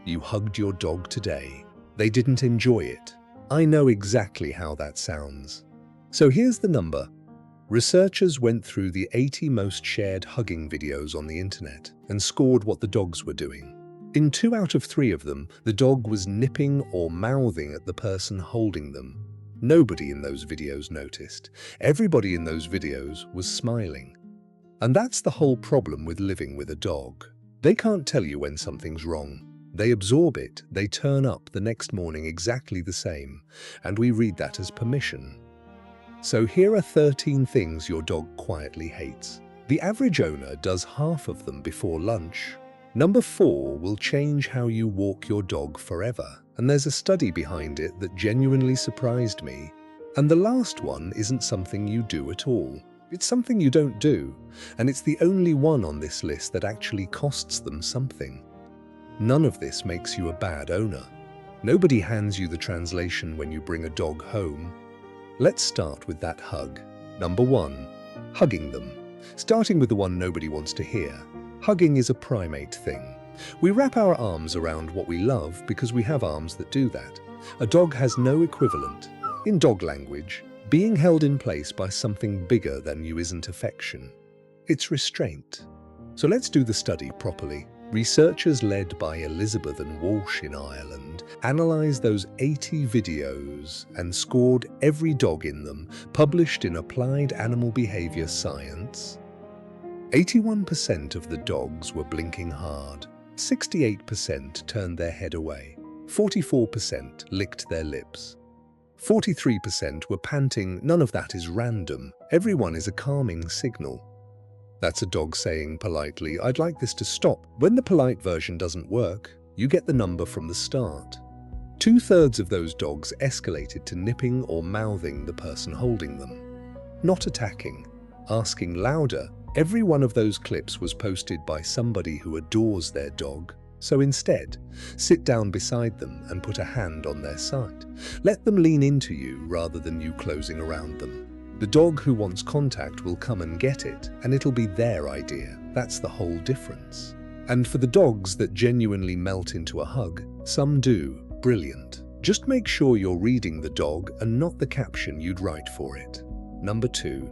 You hugged your dog today. They didn't enjoy it. I know exactly how that sounds. So here's the number. Researchers went through the 80 most shared hugging videos on the internet and scored what the dogs were doing. In 2 out of 3 of them, the dog was nipping or mouthing at the person holding them. Nobody in those videos noticed. Everybody in those videos was smiling. And that's the whole problem with living with a dog. They can't tell you when something's wrong. They absorb it, they turn up the next morning exactly the same, and we read that as permission. So here are 13 things your dog quietly hates. The average owner does half of them before lunch. Number 4 will change how you walk your dog forever, and there's a study behind it that genuinely surprised me. And the last one isn't something you do at all. It's something you don't do, and it's the only one on this list that actually costs them something. None of this makes you a bad owner. Nobody hands you the translation when you bring a dog home. Let's start with that hug. Number 1, hugging them. Starting with the one nobody wants to hear. Hugging is a primate thing. We wrap our arms around what we love because we have arms that do that. A dog has no equivalent. In dog language, being held in place by something bigger than you isn't affection. It's restraint. So let's do the study properly. Researchers led by Elizabeth and Walsh in Ireland analysed those 80 videos and scored every dog in them, published in Applied Animal Behaviour Science. 81% of the dogs were blinking hard, 68% turned their head away, 44% licked their lips, 43% were panting. None of that is random. Everyone is a calming signal. That's a dog saying politely, "I'd like this to stop." When the polite version doesn't work, you get the number from the start. 2/3 of those dogs escalated to nipping or mouthing the person holding them. Not attacking, asking louder. Every one of those clips was posted by somebody who adores their dog. So instead, sit down beside them and put a hand on their side. Let them lean into you rather than you closing around them. The dog who wants contact will come and get it, and it'll be their idea. That's the whole difference. And for the dogs that genuinely melt into a hug, some do. Brilliant. Just make sure you're reading the dog and not the caption you'd write for it. Number 2,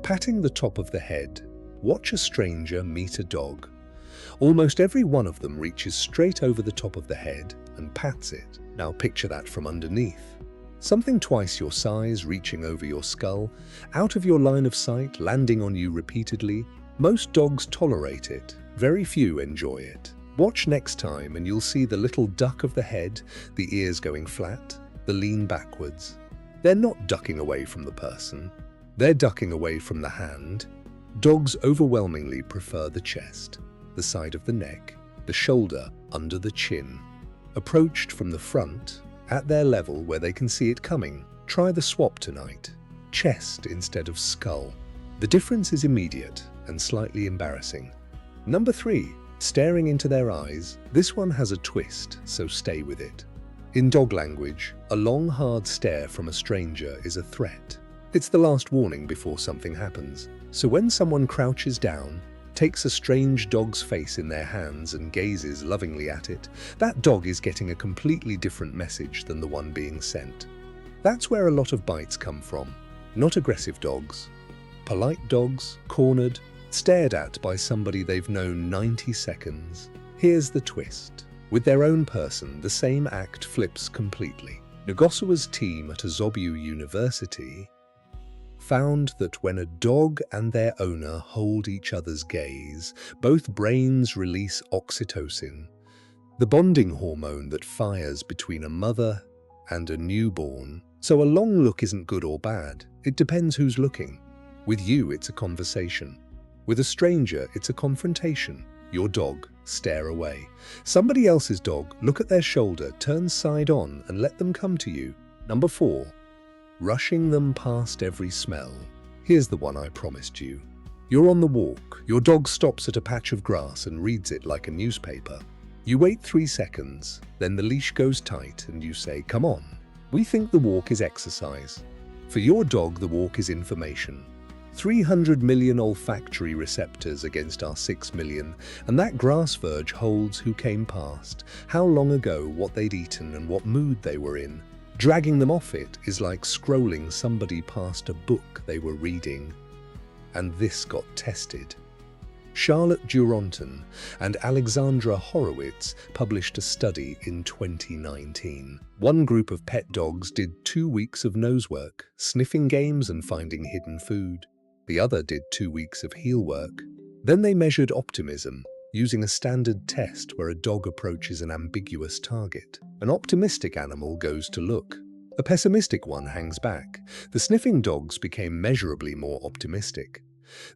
patting the top of the head. Watch a stranger meet a dog. Almost every one of them reaches straight over the top of the head and pats it. Now picture that from underneath. Something twice your size reaching over your skull, out of your line of sight, landing on you repeatedly. Most dogs tolerate it. Very few enjoy it. Watch next time and you'll see the little duck of the head, the ears going flat, the lean backwards. They're not ducking away from the person. They're ducking away from the hand. Dogs overwhelmingly prefer the chest, the side of the neck, the shoulder, under the chin. Approached from the front, at their level where they can see it coming. Try the swap tonight. Chest instead of skull. The difference is immediate and slightly embarrassing. Number 3, staring into their eyes. This one has a twist, so stay with it. In dog language, a long, hard stare from a stranger is a threat. It's the last warning before something happens. So when someone crouches down, takes a strange dog's face in their hands and gazes lovingly at it, that dog is getting a completely different message than the one being sent. That's where a lot of bites come from. Not aggressive dogs. Polite dogs, cornered, stared at by somebody they've known 90 seconds. Here's the twist. With their own person, the same act flips completely. Ngosua's team at Azobu University found that when a dog and their owner hold each other's gaze, both brains release oxytocin, the bonding hormone that fires between a mother and a newborn. So a long look isn't good or bad. It depends who's looking. With you, it's a conversation. With a stranger, it's a confrontation. Your dog, stare away. Somebody else's dog, look at their shoulder, turn side on, and let them come to you. Number 4, rushing them past every smell. Here's the one I promised you. You're on the walk. Your dog stops at a patch of grass and reads it like a newspaper. You wait 3 seconds, then the leash goes tight and you say, "Come on." We think the walk is exercise. For your dog, the walk is information. 300 million olfactory receptors against our 6 million, and that grass verge holds who came past, how long ago, what they'd eaten, and what mood they were in. Dragging them off it is like scrolling somebody past a book they were reading. And this got tested. Charlotte Duranton and Alexandra Horowitz published a study in 2019. One group of pet dogs did 2 weeks of nose work, sniffing games and finding hidden food. The other did 2 weeks of heel work. Then they measured optimism, using a standard test where a dog approaches an ambiguous target. An optimistic animal goes to look. A pessimistic one hangs back. The sniffing dogs became measurably more optimistic.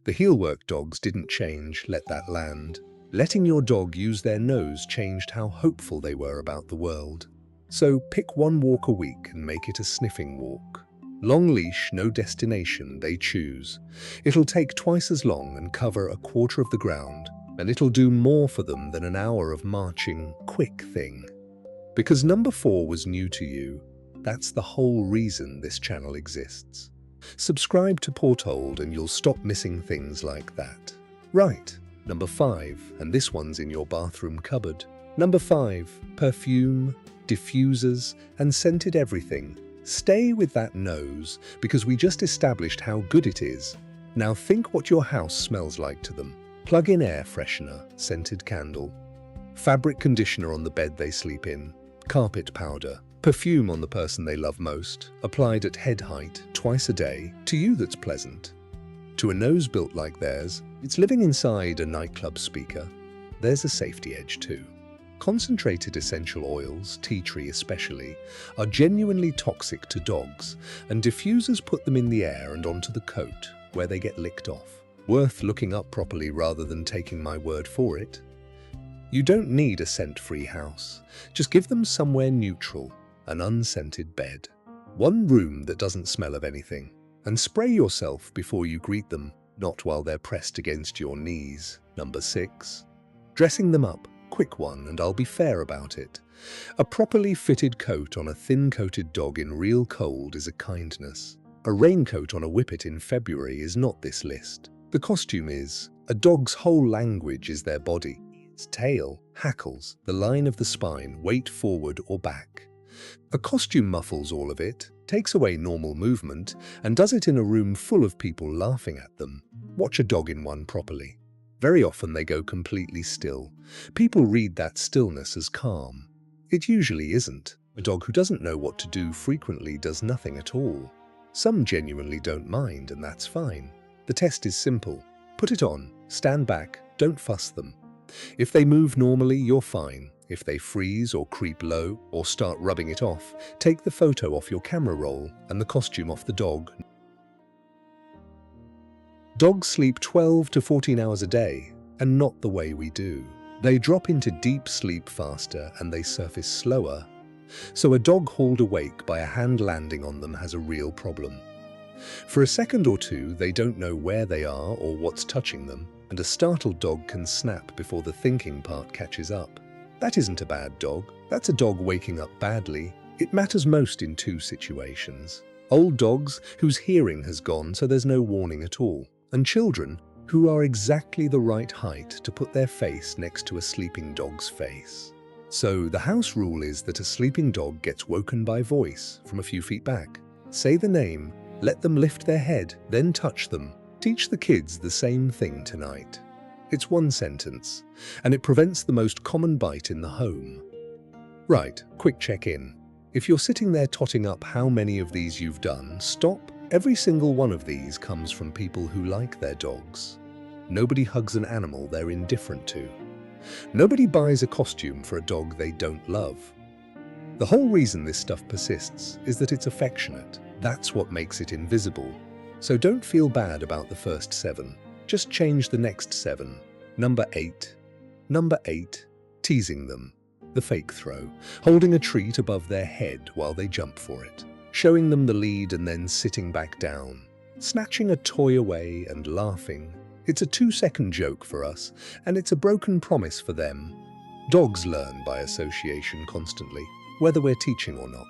The heel work dogs didn't change, let that land. Letting your dog use their nose changed how hopeful they were about the world. So pick one walk a week and make it a sniffing walk. Long leash, no destination, they choose. It'll take twice as long and cover a quarter of the ground, and it'll do more for them than an hour of marching, quick thing. Because number 4 was new to you, that's the whole reason this channel exists. Subscribe to Porthold and you'll stop missing things like that. Right, number 5, and this one's in your bathroom cupboard. Number 5, perfume, diffusers, and scented everything. Stay with that nose, because we just established how good it is. Now think what your house smells like to them. Plug in air freshener, scented candle, fabric conditioner on the bed they sleep in, carpet powder, perfume on the person they love most, applied at head height, twice a day. To you that's pleasant. To a nose built like theirs, it's living inside a nightclub speaker. There's a safety edge too. Concentrated essential oils, tea tree especially, are genuinely toxic to dogs, and diffusers put them in the air and onto the coat, where they get licked off. Worth looking up properly rather than taking my word for it. You don't need a scent-free house. Just give them somewhere neutral, an unscented bed. One room that doesn't smell of anything. And spray yourself before you greet them, not while they're pressed against your knees. Number 6. Dressing them up. Quick one, and I'll be fair about it. A properly fitted coat on a thin-coated dog in real cold is a kindness. A raincoat on a whippet in February is not this list. The costume is. A dog's whole language is their body. Its tail, hackles, the line of the spine, weight forward or back. A costume muffles all of it, takes away normal movement, and does it in a room full of people laughing at them. Watch a dog in one properly. Very often they go completely still. People read that stillness as calm. It usually isn't. A dog who doesn't know what to do frequently does nothing at all. Some genuinely don't mind, and that's fine. The test is simple. Put it on, stand back, don't fuss them. If they move normally, you're fine. If they freeze or creep low or start rubbing it off, take the photo off your camera roll and the costume off the dog. Dogs sleep 12 to 14 hours a day, and not the way we do. They drop into deep sleep faster and they surface slower. So a dog hauled awake by a hand landing on them has a real problem. For a second or two, they don't know where they are or what's touching them, and a startled dog can snap before the thinking part catches up. That isn't a bad dog. That's a dog waking up badly. It matters most in 2 situations. Old dogs whose hearing has gone so there's no warning at all, and children who are exactly the right height to put their face next to a sleeping dog's face. So the house rule is that a sleeping dog gets woken by voice from a few feet back. Say the name, let them lift their head, then touch them. Teach the kids the same thing tonight. It's 1 sentence, and it prevents the most common bite in the home. Right, quick check-in. If you're sitting there totting up how many of these you've done, stop. Every single one of these comes from people who like their dogs. Nobody hugs an animal they're indifferent to. Nobody buys a costume for a dog they don't love. The whole reason this stuff persists is that it's affectionate. That's what makes it invisible. So don't feel bad about the first 7. Just change the next 7. Number 8. Number 8. Teasing them. The fake throw. Holding a treat above their head while they jump for it. Showing them the lead and then sitting back down. Snatching a toy away and laughing. It's a 2-second joke for us, and it's a broken promise for them. Dogs learn by association constantly, whether we're teaching or not.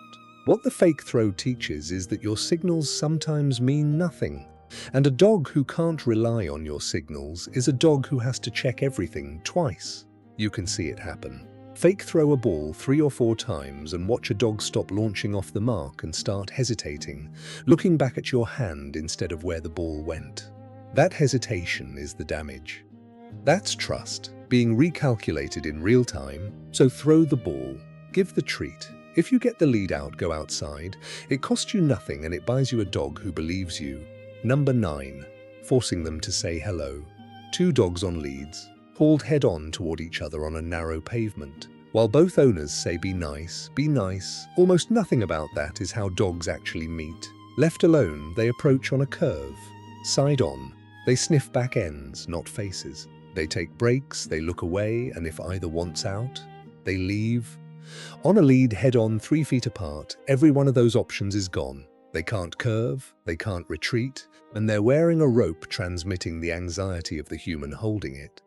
What the fake throw teaches is that your signals sometimes mean nothing. And a dog who can't rely on your signals is a dog who has to check everything twice. You can see it happen. Fake throw a ball 3 or 4 times and watch a dog stop launching off the mark and start hesitating, looking back at your hand instead of where the ball went. That hesitation is the damage. That's trust, being recalculated in real time, so throw the ball, give the treat. If you get the lead out, go outside. It costs you nothing and it buys you a dog who believes you. Number 9. Forcing them to say hello. 2 dogs on leads, hauled head-on toward each other on a narrow pavement. While both owners say be nice, almost nothing about that is how dogs actually meet. Left alone, they approach on a curve. Side on, they sniff back ends, not faces. They take breaks, they look away, and if either wants out, they leave. On a lead head-on 3 feet apart, every one of those options is gone. They can't curve, they can't retreat, and they're wearing a rope transmitting the anxiety of the human holding it.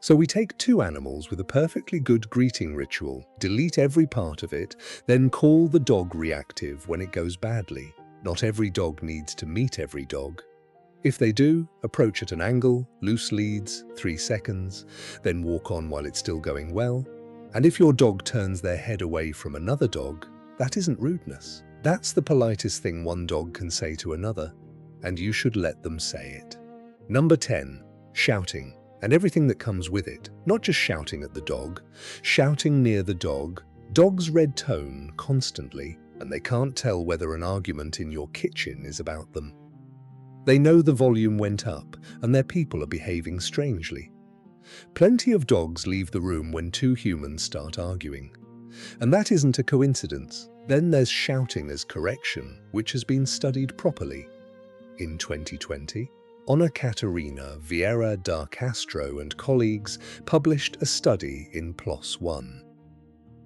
So we take 2 animals with a perfectly good greeting ritual, delete every part of it, then call the dog reactive when it goes badly. Not every dog needs to meet every dog. If they do, approach at an angle, loose leads, 3 seconds, then walk on while it's still going well. And if your dog turns their head away from another dog, that isn't rudeness. That's the politest thing one dog can say to another, and you should let them say it. Number 10. Shouting, and everything that comes with it. Not just shouting at the dog, shouting near the dog. Dogs red tone constantly, and they can't tell whether an argument in your kitchen is about them. They know the volume went up, and their people are behaving strangely. Plenty of dogs leave the room when 2 humans start arguing. And that isn't a coincidence. Then there's shouting as correction, which has been studied properly. In 2020, Ana Catarina Vieira da Castro and colleagues published a study in PLOS One,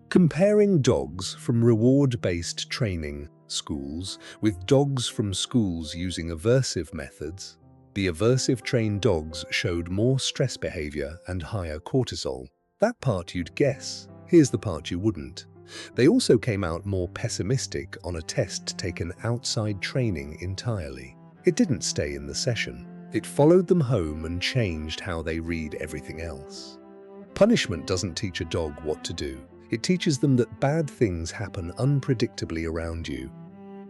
comparing dogs from reward-based training schools with dogs from schools using aversive methods. The aversive-trained dogs showed more stress behavior and higher cortisol. That part you'd guess. Here's the part you wouldn't. They also came out more pessimistic on a test taken outside training entirely. It didn't stay in the session. It followed them home and changed how they read everything else. Punishment doesn't teach a dog what to do. It teaches them that bad things happen unpredictably around you.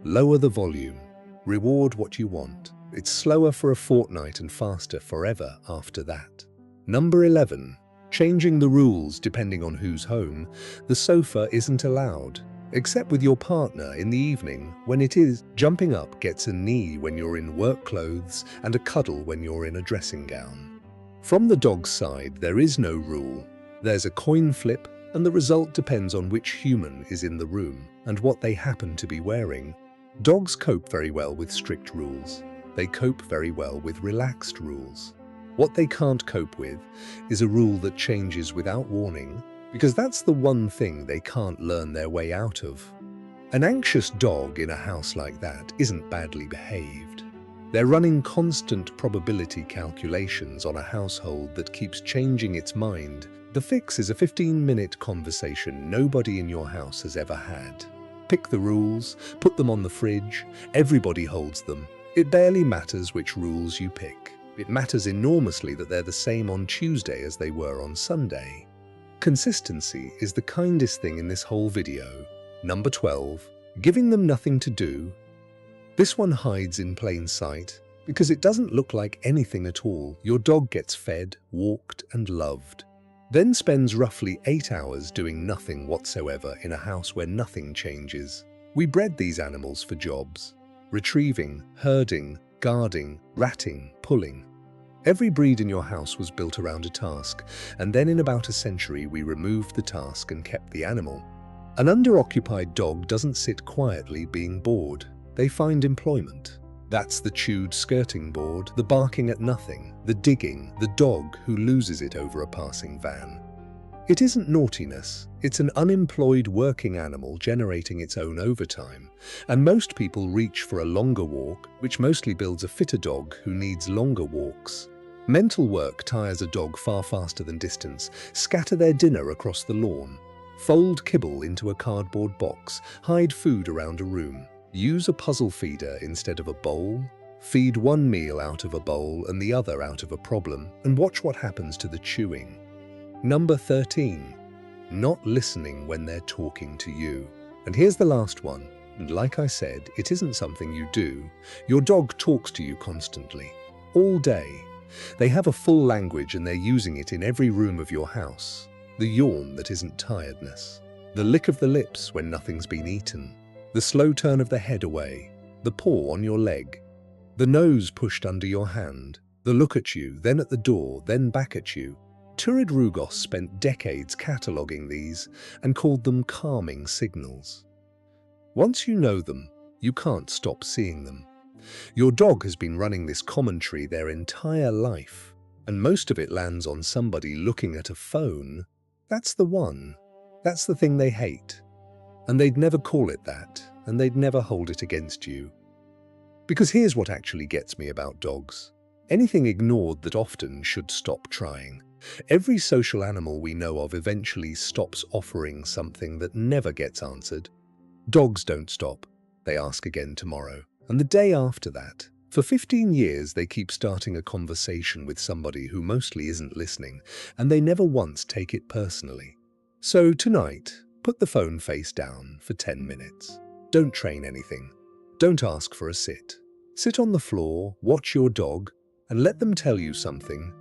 Lower the volume. Reward what you want. It's slower for a fortnight and faster forever after that. Number 11. Changing the rules depending on who's home. The sofa isn't allowed, except with your partner in the evening when it is. Jumping up gets a knee when you're in work clothes and a cuddle when you're in a dressing gown. From the dog's side, there is no rule. There's a coin flip, and the result depends on which human is in the room and what they happen to be wearing. Dogs cope very well with strict rules. They cope very well with relaxed rules. What they can't cope with is a rule that changes without warning, because that's the one thing they can't learn their way out of. An anxious dog in a house like that isn't badly behaved. They're running constant probability calculations on a household that keeps changing its mind. The fix is a 15-minute conversation nobody in your house has ever had. Pick the rules, put them on the fridge, everybody holds them. It barely matters which rules you pick. It matters enormously that they're the same on Tuesday as they were on Sunday. Consistency is the kindest thing in this whole video. Number 12. Giving them nothing to do. This one hides in plain sight because it doesn't look like anything at all. Your dog gets fed, walked, and loved, then spends roughly 8 hours doing nothing whatsoever in a house where nothing changes. We bred these animals for jobs: retrieving, herding, guarding, ratting, pulling. Every breed in your house was built around a task, and then in about a century we removed the task and kept the animal. An underoccupied dog doesn't sit quietly being bored. They find employment. That's the chewed skirting board, the barking at nothing, the digging, the dog who loses it over a passing van. It isn't naughtiness, it's an unemployed working animal generating its own overtime, and most people reach for a longer walk, which mostly builds a fitter dog who needs longer walks. Mental work tires a dog far faster than distance. Scatter their dinner across the lawn. Fold kibble into a cardboard box. Hide food around a room. Use a puzzle feeder instead of a bowl. Feed one meal out of a bowl and the other out of a problem, and watch what happens to the chewing. Number 13. Not listening when they're talking to you. And here's the last one. And like I said, it isn't something you do. Your dog talks to you constantly, all day. They have a full language and they're using it in every room of your house. The yawn that isn't tiredness. The lick of the lips when nothing's been eaten. The slow turn of the head away. The paw on your leg. The nose pushed under your hand. The look at you, then at the door, then back at you. Turid Rugos spent decades cataloguing these and called them calming signals. Once you know them, you can't stop seeing them. Your dog has been running this commentary their entire life, and most of it lands on somebody looking at a phone. That's the one. That's the thing they hate. And they'd never call it that, and they'd never hold it against you. Because here's what actually gets me about dogs. Anything ignored that often should stop trying. Every social animal we know of eventually stops offering something that never gets answered. Dogs don't stop. They ask again tomorrow. And the day after that. For 15 years, they keep starting a conversation with somebody who mostly isn't listening, and they never once take it personally. So tonight, put the phone face down for 10 minutes. Don't train anything. Don't ask for a sit. Sit on the floor, watch your dog, and let them tell you something.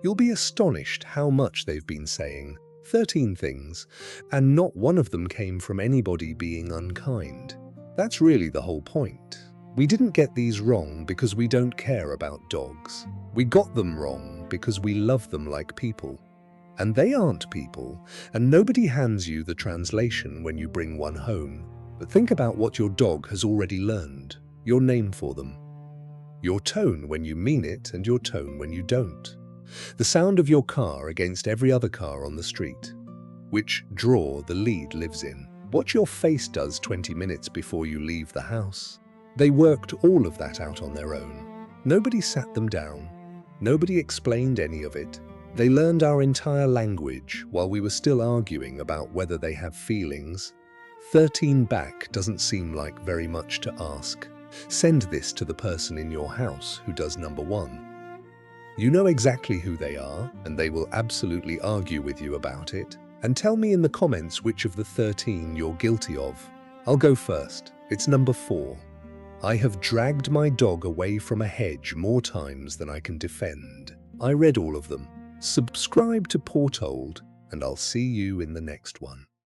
You'll be astonished how much they've been saying. 13 things, and not one of them came from anybody being unkind. That's really the whole point. We didn't get these wrong because we don't care about dogs. We got them wrong because we love them like people. And they aren't people, and nobody hands you the translation when you bring one home. But think about what your dog has already learned. Your name for them. Your tone when you mean it and your tone when you don't. The sound of your car against every other car on the street. Which drawer the lead lives in. What your face does 20 minutes before you leave the house. They worked all of that out on their own. Nobody sat them down. Nobody explained any of it. They learned our entire language while we were still arguing about whether they have feelings. 13 back doesn't seem like very much to ask. Send this to the person in your house who does number 1. You know exactly who they are, and they will absolutely argue with you about it. And tell me in the comments which of the 13 you're guilty of. I'll go first. It's number 4. I have dragged my dog away from a hedge more times than I can defend. I read all of them. Subscribe to Portold, and I'll see you in the next one.